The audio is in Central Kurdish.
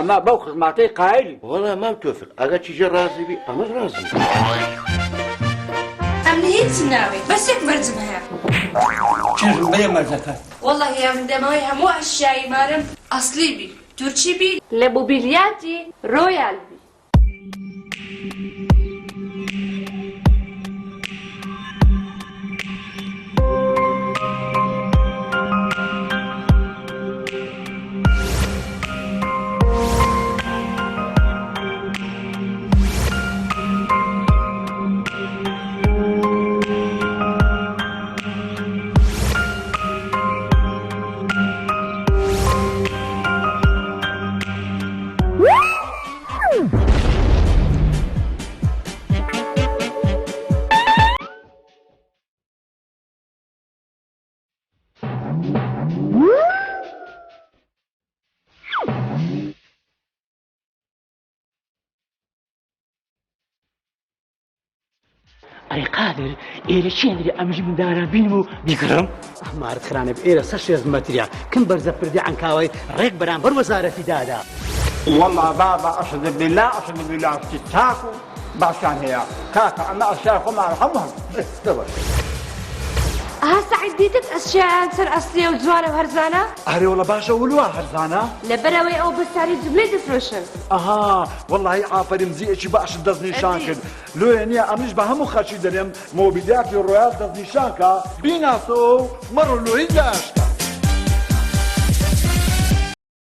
ئەمە بەو خزماتەی قایلی وەڵا مام تۆفق ئەگە چیژە ڕازی بی ئەمەش ڕازی ئەم هیچ ناوێت بەس یەک بەرزم هەیە چژم بێ مەرزەکە وەڵڵاهی ئەم دەمەوەی هەموو ئەشیایی مارم ئەسلی بی تورکی بی لە موبیلیاتی ڕۆیال بی ئەی قادر ئێرە چێنری ئەمژی منداڵە بینم و بیگڕم ئەمارت خرانە ئێرە 100 مەتریا کم بەرزە پردی عنکاوی ڕێک بەرامبەر وەزارەتی دادا والله بابا أشهد بالله أشهد بالله تاكو باشان هي كاكا أما أشياء خمار همهم ها سعید دیتت ئەشیایان سەر ئەسلیە و جوانە و هەرزانە ئەرێ وڵە باشە ولووە هەرزانە لەبەرەوەی ئەو بەساری جملەی دەفرۆشن ئەها وەڵی ئافرین زیەکی باشت دەستنیشان کرد لێ نییە ئەمیش بە هەموو خەچی دەرێم مۆبیلیاتی ڕۆیال دەستنیشانکە بیناسۆ مەڕ لۆی داشتە